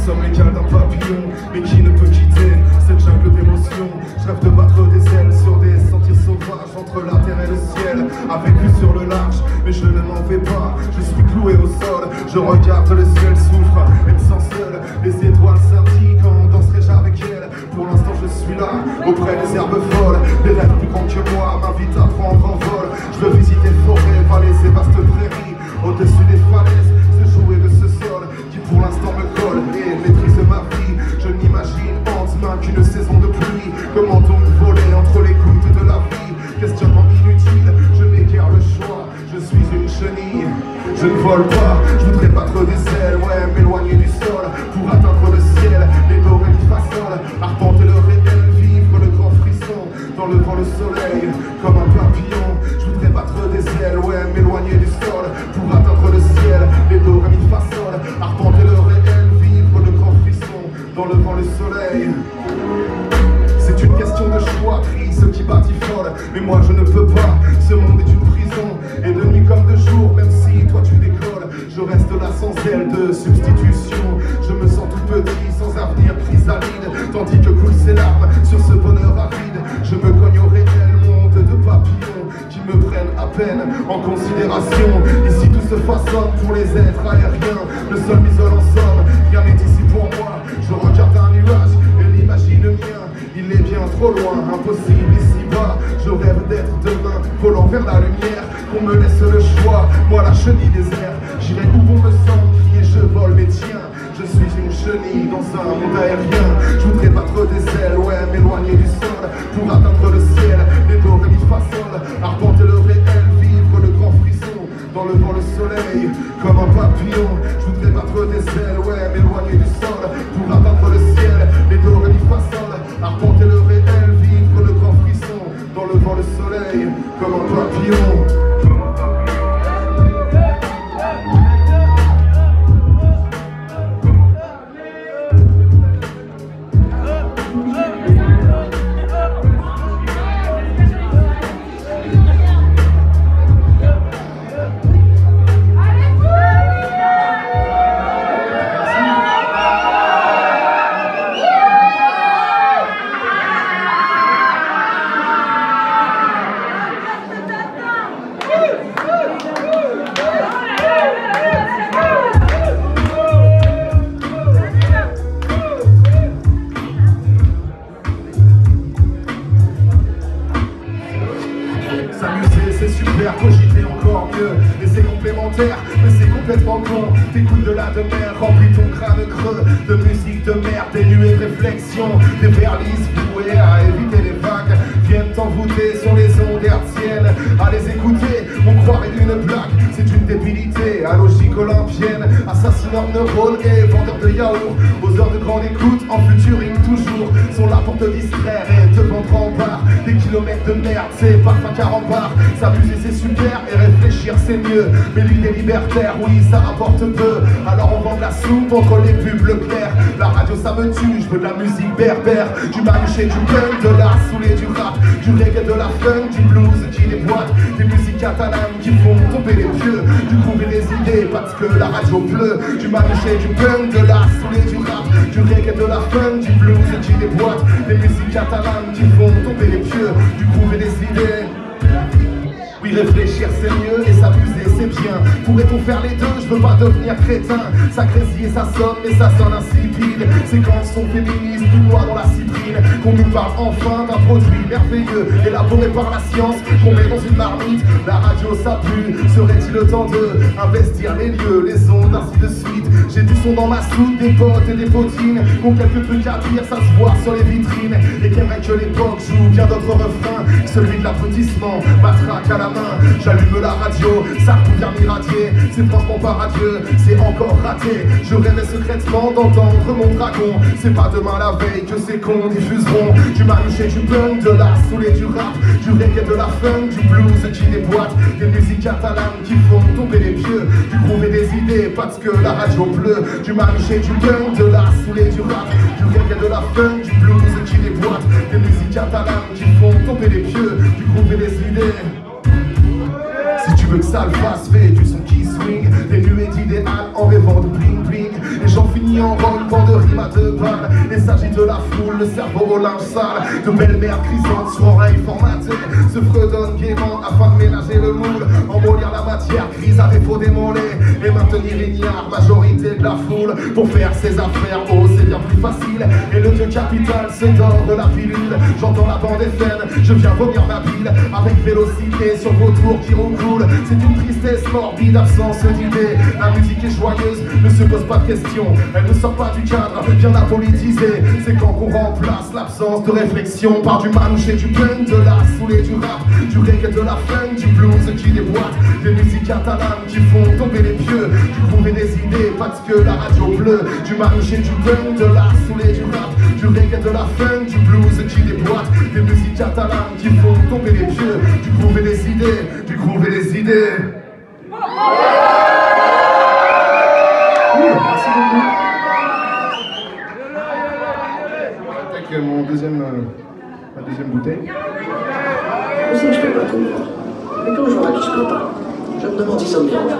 sommes les cales d'un papillon, mais qui ne peut quitter cette jungle d'émotions. Je rêve de battre des ailes sur des sentiers sauvages entre la terre et le ciel, avec vue sur le large, mais je ne m'en vais pas. Je suis cloué au sol, je regarde le ciel souffre et me sens seul. Les étoiles scintillent quand danserai-je avec elle. Pour l'instant je suis là, auprès des herbes folles. Des rêves plus grands que moi m'invitent à prendre en vol. Je veux visiter forêts, vallées et vastes prairies, au-dessus des falaises, se jouer de ce sol qui pour l'instant me colle et maîtrise ma vie. Je n'imagine en demain qu'une saison de pluie. Comment donc voler entre les gouttes de la vie? Questionnement inutile, je n'ai guère le choix. Je suis une chenille, je ne vole pas. Je voudrais battre des ailes, ouais, m'éloigner du sol pour atteindre le ciel, les dos et les façons, arpenter le réel, vivre le grand frisson dans le vent, le soleil, comme un papillon. Je voudrais battre des ailes, ouais, m'éloigner du sol pour atteindre le ciel, les dos et les façons, arpenter le réel, vivre le grand frisson dans le vent, le soleil. C'est une question de choix, pris ce qui batifole, mais moi je ne peux pas. Ce monde est une prison, et de nuit comme de jour, même si toi tu décolles, je reste là sans aile de substitution. Je me sens tout petit, sans avenir, chrysalide, tandis que coulent ses larmes sur ce bonheur aride. Je me cogne au réel monde de papillons qui me prennent à peine en considération. Ici tout se façonne pour les êtres aériens, le sol m'isole en somme, rien n'est ici pour moi. Je regarde un nuage et l'imagine mien, il est bien trop loin, impossible ici-bas. Je rêve d'être demain, volant vers la lumière, qu'on me laisse le choix, moi la chenille des airs. J'irai où bon me semble, crier je vole mes tiens. Je suis une chenille dans un monde aérien. Je voudrais battre des ailes, ouais, m'éloigner du sol pour atteindre le ciel, les dos et les façons, arpenter le réel, vivre le grand frisson dans le vent, le soleil, comme un papillon. Je voudrais battre des ailes, ouais, m'éloigner du sol pour atteindre le ciel, les dos et les façons, arpenter le réel, vivre le grand frisson dans le vent, le soleil, comme un papillon. Cogiter encore mieux, et c'est complémentaire, mais c'est complètement con. T'écoutes de la demeure, remplis ton crâne creux de musique de merde, des nuées de réflexion, des verlises vouées à éviter les vagues viennent t'envoûter sur les ondes hertziennes. À les écouter, on croirait d'une blague, c'est une débilité à logique olympienne. Assassineur de neurones et vendeur de yaourt, aux heures de grande écoute, en futuring toujours, sont là pour te distraire et te vendre en barre. Des kilomètres de merde, c'est parfum 40 bars. S'amuser c'est super et réfléchir c'est mieux, mais l'idée libertaire, oui ça rapporte peu. Alors on vend de la soupe entre les pubs Leclerc. La radio ça me tue, je veux de la musique berbère, du manouche et du punk, de l'art saoulé, du rap, du reggae, de la funk, du blues qui déboîte, des musiques catalanes qui font tomber les pieux, du groove et des idées parce que la radio pleut, du manouche et du punk, de l'art saoulé, du rap, du reggae, de la funk, du blues qui déboîte, des musiques catalanes qui font tomber les pieux, du groove et des idées. Oui, réfléchir c'est mieux et s'amuser c'est bien. Pourrait-on faire les deux? Je veux pas devenir crétin. Ça grésille et ça sonne, mais ça sonne insipide. Ces chansons féministes du noir dans la cyprine, qu'on nous parle enfin d'un produit merveilleux élaboré par la science, qu'on met dans une marmite. La radio ça pue, serait-il le temps de investir les lieux, les ondes, ainsi de suite. J'ai du son dans ma soupe, des potes et des potines, ont quelques trucs à dire, ça se voit sur les vitrines. Et qu'aimerait que l'époque joue bien d'autres refrains, celui de l'applaudissement, matraque à la main. J'allume la radio, ça revient m'irradier. C'est franchement pas radieux, c'est encore raté. Je rêvais secrètement d'entendre mon dragon. C'est pas demain la veille que ces cons diffuseront du manouche et du punk, de l'art saoulé, du rap, du reggae, de la funk, du blues qui déboîte, des musiques catalanes qui font tomber les pieux, du groove et des idées parce que la radio pleut, du manouche et du punk, de l'art saoulé, du rap, du reggae, de la funk, du blues qui déboîte, des musiques catalanes qui font tomber les pieux, du groove et des idées. Si tu veux que ça le fasse, fais du son qui swing, des nuées d'idéal en rêvant de bling bling. Et j'en finis en roll quand de schéma de balle. Il s'agit de la foule, le cerveau au linge sale. De belles mères grisantes sur oreilles formatées se fredonnent gaiement afin de ménager le moule. Embellir la matière grise à défaut d'émoler et maintenir ignare majorité de la foule. Pour faire ses affaires, oh c'est bien plus facile. Et le dieu capital se dort de la pilule. J'entends la bande FM, je viens vomir ma bile avec vélocité sur vos tours qui roulent. C'est une tristesse morbide, absence d'idées. La musique est joyeuse, ne se pose pas de questions. Elle ne sort pas du cadre, bien à politiser. C'est quand qu'on remplace l'absence de réflexion par du manouche et du punk, de la saoulée, du rap, du reggae, de la funk, du blues qui déboîte, des musiques catalanes qui font tomber les pieux, du groove et des idées parce que la radio bleue, du manouche et du punk, de la saoulée, du rap, du reggae, de la funk, du blues qui déboîte, des musiques catalanes qui font tomber les pieux, du groove et des idées, du groove et des idées. Merci beaucoup. Avec ma deuxième bouteille. Je sais que je fais pas tout. Mais quand je vois qui je peux pas, je me demande si ça me dérange.